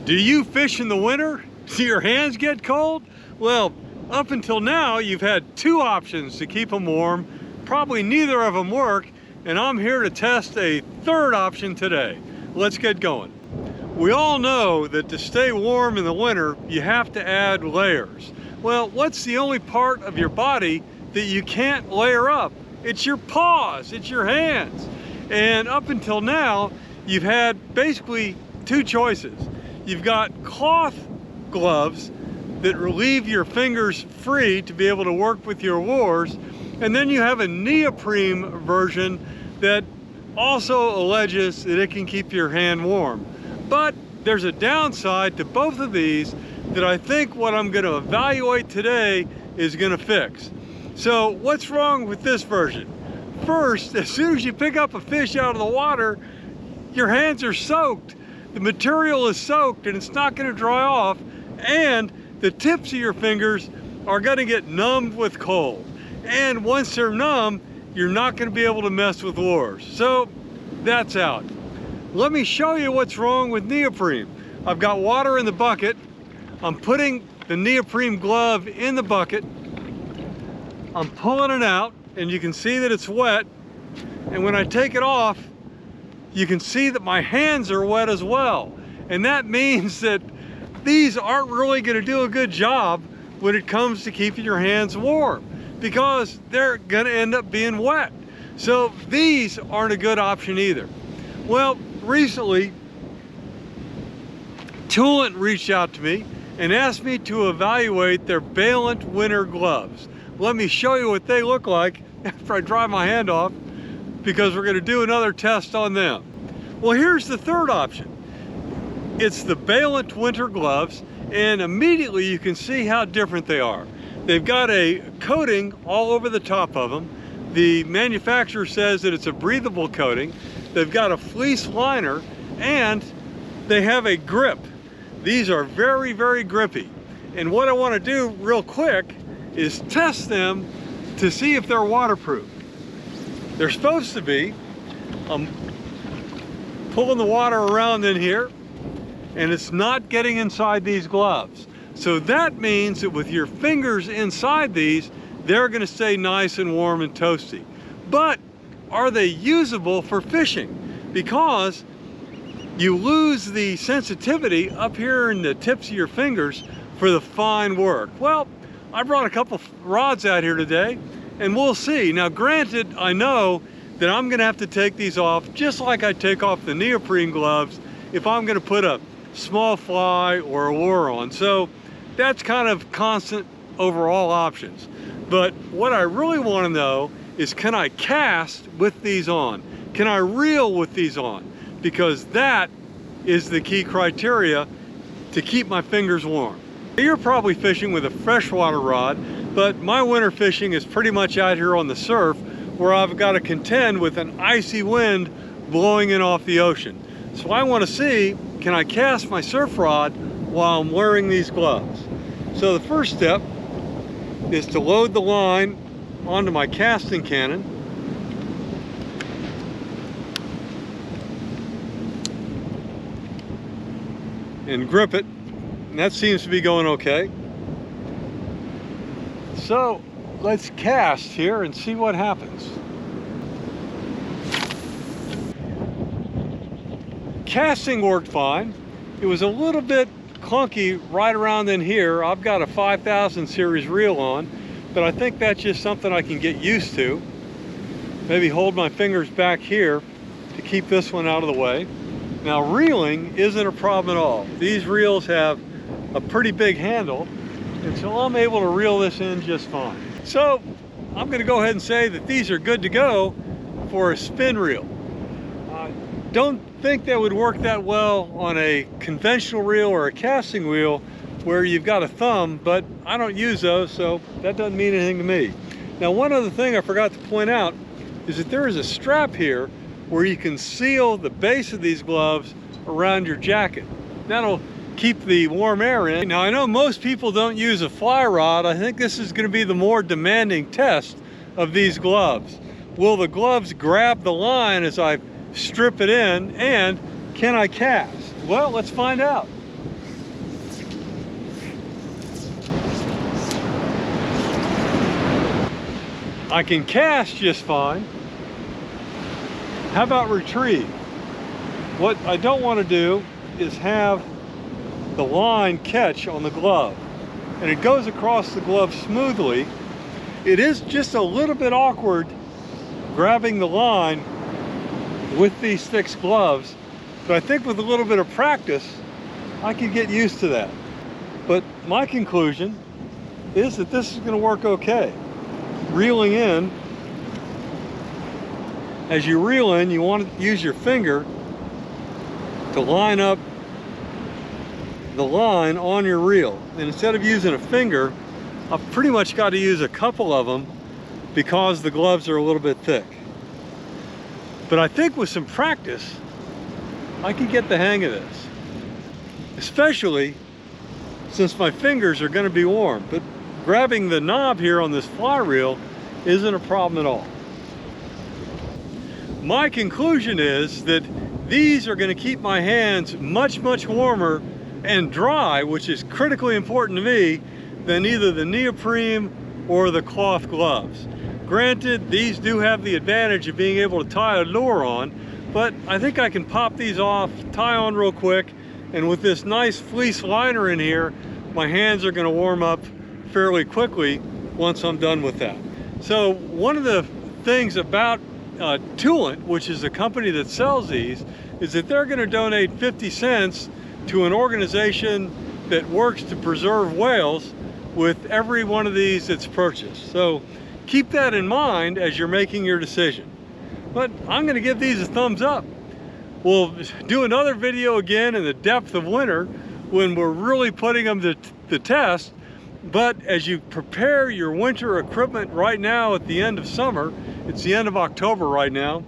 Do you fish in the winter? Do your hands get cold? Well, up until now, you've had two options to keep them warm. Probably neither of them work, and I'm here to test a third option today. Let's get going. We all know that to stay warm in the winter, you have to add layers. Well, what's the only part of your body that you can't layer up? It's your paws, it's your hands. And up until now, you've had basically two choices. You've got cloth gloves that relieve your fingers free to be able to work with your lures, and then you have a neoprene version that also alleges that it can keep your hand warm. But there's a downside to both of these that I think what I'm going to evaluate today is going to fix. So what's wrong with this version? First, as soon as you pick up a fish out of the water, your hands are soaked. The material is soaked and it's not going to dry off, and the tips of your fingers are going to get numbed with cold. And once they're numb, you're not going to be able to mess with lures. So that's out. Let me show you what's wrong with neoprene. I've got water in the bucket. I'm putting the neoprene glove in the bucket. I'm pulling it out, and you can see that it's wet. And when I take it off, you can see that my hands are wet as well. And that means that these aren't really going to do a good job when it comes to keeping your hands warm, because they're going to end up being wet. So these aren't a good option either. Well, recently, Toolant reached out to me and asked me to evaluate their Balaena winter gloves. Let me show you what they look like after I dry my hand off, because we're going to do another test on them. Well, here's the third option. It's the Balaena winter gloves, and immediately you can see how different they are. They've got a coating all over the top of them. The manufacturer says that it's a breathable coating. They've got a fleece liner, and they have a grip. These are very, very grippy. And what I want to do real quick is test them to see if they're waterproof. They're supposed to be. I'm pulling the water around in here, and it's not getting inside these gloves. So that means that with your fingers inside these, they're going to stay nice and warm and toasty. But are they usable for fishing? Because you lose the sensitivity up here in the tips of your fingers for the fine work. Well, I brought a couple rods out here today, and we'll see. Now, granted, I know that I'm going to have to take these off just like I take off the neoprene gloves if I'm going to put a small fly or a lure on. So that's kind of constant overall options. But what I really want to know is, can I cast with these on? Can I reel with these on? Because that is the key criteria to keep my fingers warm. You're probably fishing with a freshwater rod, but my winter fishing is pretty much out here on the surf, where I've got to contend with an icy wind blowing in off the ocean. So I want to see, can I cast my surf rod while I'm wearing these gloves? So the first step is to load the line onto my casting cannon. And grip it, and that seems to be going okay. So let's cast here and see what happens. Casting worked fine. It was a little bit clunky right around in here. I've got a 5000 series reel on, but I think that's just something I can get used to. Maybe hold my fingers back here to keep this one out of the way. Now, reeling isn't a problem at all. These reels have a pretty big handle, and so I'm able to reel this in just fine. So I'm going to go ahead and say that these are good to go for a spin reel. Don't think that would work that well on a conventional reel or a casting wheel where you've got a thumb, but I don't use those, so that doesn't mean anything to me. Now, one other thing I forgot to point out is that there is a strap here where you can seal the base of these gloves around your jacket. That'll keep the warm air in. Now, I know most people don't use a fly rod. I think this is going to be the more demanding test of these gloves. Will the gloves grab the line as I strip it in, and can I cast? Well, let's find out. I can cast just fine. How about retrieve? What I don't want to do is have the line catch on the glove, and it goes across the glove smoothly. It is just a little bit awkward grabbing the line with these thick gloves, but I think with a little bit of practice I could get used to that. But my conclusion is that this is going to work okay. Reeling in, as you reel in, you want to use your finger to line up the line on your reel, and instead of using a finger, I've pretty much got to use a couple of them because the gloves are a little bit thick. But I think with some practice I can get the hang of this, especially since my fingers are going to be warm. But grabbing the knob here on this fly reel isn't a problem at all. My conclusion is that these are going to keep my hands much warmer and dry, which is critically important to me, than either the neoprene or the cloth gloves. Granted, these do have the advantage of being able to tie a lure on, but I think I can pop these off, tie on real quick, and with this nice fleece liner in here, my hands are going to warm up fairly quickly once I'm done with that. So one of the things about Toolant, which is a company that sells these, is that they're going to donate 50 cents to an organization that works to preserve whales with every one of these that's purchased. So keep that in mind as you're making your decision. But I'm going to give these a thumbs up. We'll do another video again in the depth of winter when we're really putting them to the test. But as you prepare your winter equipment right now at the end of summer, it's the end of October right now,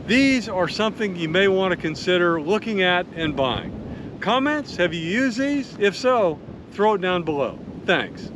these are something you may want to consider looking at and buying. Comments? Have you used these? If so, throw it down below. Thanks.